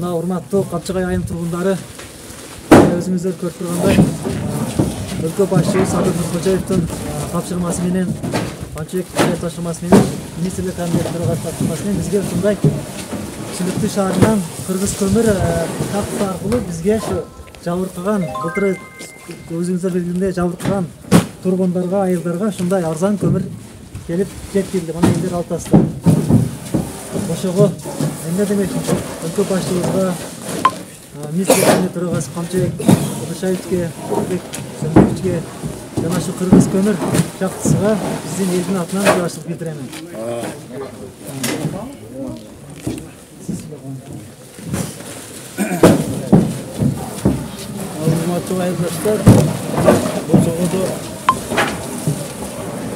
Мына урматтуу Капчыгай айыл тургундары, өзүңүздөр көрүп тургандай, өлкө башчыбыз Садыр Нуркожоевдун тапшырмасы менен, Манчыбек тапшырмасы менен, министрлик кабинети төрагасы тапшырмасы менен бизге ушундай Чиликтүү шаарынан кыргыз көмүр шахтасы аркылуу бизге ушу жабыркаган, былтыр өзүңүздөр билгендей жабыркаган тургундарга, айылдарга ушундай арзан көмүр келип жеткирилди. Мына элдер алып тастады. Ошого эмне демек өлкө башчыбызга, министрлик кабинети төрагасы Камчыбек Кудушаевге, Сөмбековичке жана ушу кыргыз көмүр шахтасыга биздин элдин атынан ыраазычылык билдиремин. Урматтуу айылдаштар, ошого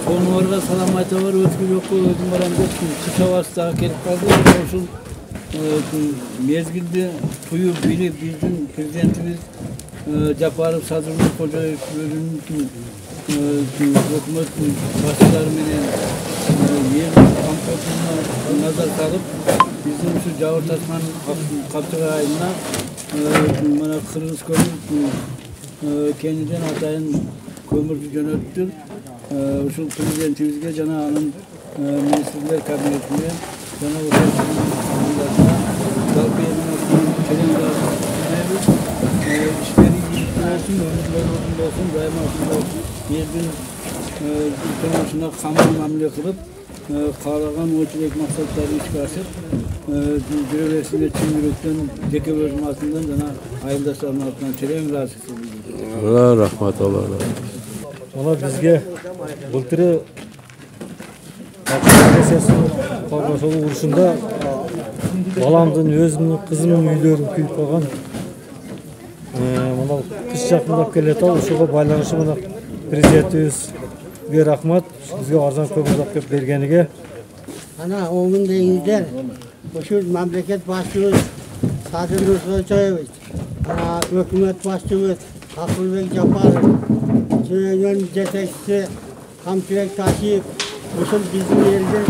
Onlarga salam aytabar, ötkü yok, özüm baram deptim. Kış havası daha kelip kaldı. Ошол mezgilde tuyu bilip bizim prezidentimiz Japarov Sadır Nurkожоевдун hökümet başçıları менен ел камкордугуна назар салып, биздин ушу жабырташкан Капчыгай айылына мына кыргыз көмүр кениден атайын көмүрдү жөнөттүр. Ушул президентибизге жана анын министрлер кабинетине жана жалпы терең иштери болсун, өмүрлөр болсун, дайыма элдин турмушуна камыл мамиле кылып, каалаган ой тилек максаттарын ишке ашып, жүрө берсине чын жүрөктөн, жеке өзүм атынан жана айылдаштардын атынан терең ыраазычылык билдирем. Рахмат, Алла разы. Ona bizge былтыры агрессиясының калган урушунда баламдын, өзүмдүн, кызымдын үйлөрү күйүп калган. Мына кыш жакындап келет, ошого байланышы мына президентибизге рахмат, бизге арзан көмүр алып бергениге. Ana onun deyinler, şu memleket başçımız Sadır Nurkожоевич, hükümet başçımız Akılbek Japarov, Süreyyan yetekçisi Kamçıbek Taşiyev, usul bizim yerde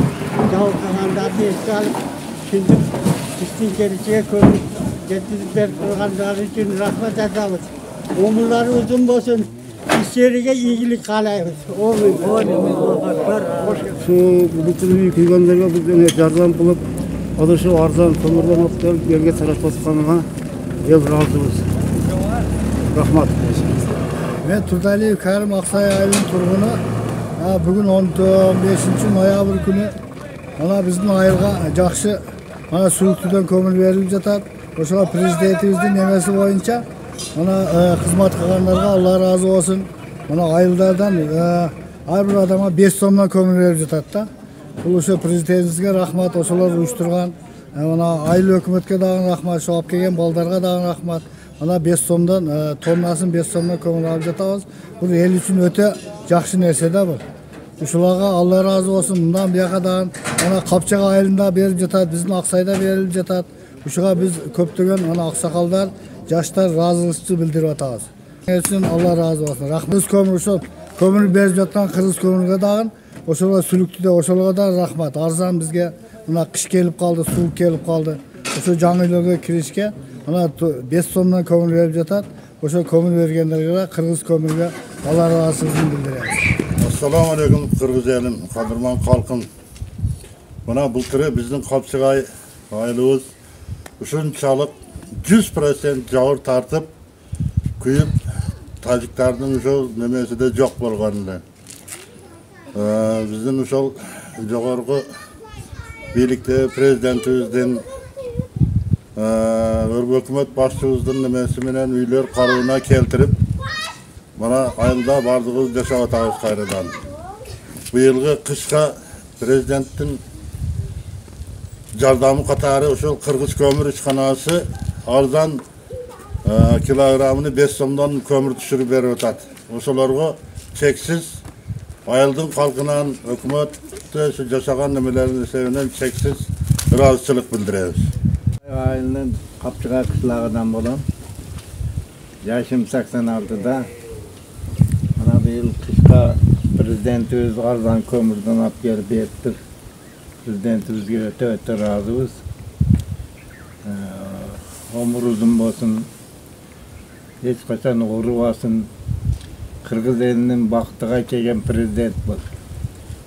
jabırkaganlarını esке alıp, şimdi üstün gerisiye kömür getirip kılganları için rahmet ederiz. Omurları uzun olsun, işleriyle iyilik kalayız. Şu bütün kıyganlarga bizden yardım bulup, adı şu arzan kömürden okutlarıp yerge saraşmasıkanına el razıyız. Rahmat. Ben Turtaliyev Karim Aksay ayılın turgunu. Bugün 15 noyabr günü bizim ayılga jakşı Suluktü'den kömür verilip jatar. Oşoga prezidentimizin nemesi boyunca hizmet kılganlarga Allah razı olsun. Ayıllardan her bir adama 5 somdan kömür verip jatat da. Ошо президентибизге рахмат, ошолор уюштурган. Айыл өкмөткө дагы рахмат, şu алып келген балдарга дагы рахмат. 5 сомдан тоннасын 5 сомдан көмүр алып жатабыз. Бул эл үчүн өтө жакшы нерсе да бул. Ушуларга Allah разы болсун. Мындан бияка дагы Капчыгай айылында берип жатат, биздин Аксайда берилип жатат. Ушуга биз көптөгөн аксакалдар, жаштар ыраазычылык билдирип атабыз. Үчүн Allah разы болсун. Рахмат. Көмүр ошол көмүр берип жаткан кыргыз көмүргө дагы ошолор Сүлүктүдө ошолорго да рахмат. Арзан бизге кыш келип калды, суук келип калды. Ошо жаңы үйлөргө киришке 5 сомдан көмүр берип жатат. Ошо көмүр бергендерге кыргыз көмүргө Allah разылыгын билдиребиз. Assalamu alaikum kırgız elim, kadırman kalkın. Buna bultırı bizim Kapçıgay ailemiz uşunçalık 100% cavır tartıp kuyup Taciklerden uşul nemesi de çok bolganlı. Bizim uşul jogargı birlikte prezidentimizden hükümet başçımızın nemesi menen üyler kararına keltirip bana ayılda bardığız deşe atağız kayradan. Bu yılgı kışka prezidentin jardamı katarı uşul Kırgız kömür işxanası arzan kilogramını 5 somdan kömür düşürüp berip atat. Uşularga çeksiz ayıldın halkından hükümet şu jaşagan nemelerini sevinen çeksiz ыраазычылык bildiremiz. Ayılın Kapçıgay kışlağından bolam. Yaşım 86'da. Ana bir yıl kışta prezidentimiz arzan kömürden alıp gelip prezidentimizge öte razıyız. omur uzun bolsun, hiç kaçan uğrubasın. Kırgız elinin baktığa kelgen prezident bu.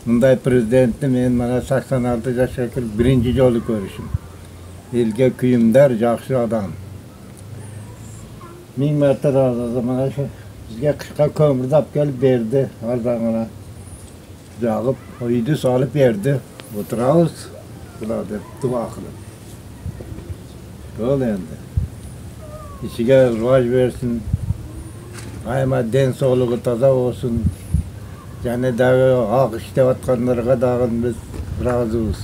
Bunday prezidentni men mana 86 yaşa kirib birinci jolu görüşüm. Elge kuyumdar, jakşı adam. Ming marta razı olsun. Mana şu bizge kışka kömürde alıp gelip berdi. Arzağına jagıp, uydu salıp berdi. Oturabız. Bular dep dua kılıp. Ol endi. İçige rivaj versin. Ayma den sağlığı taza olsun. Yani dağı hak işlep atkanlarga dağın biz razıyız.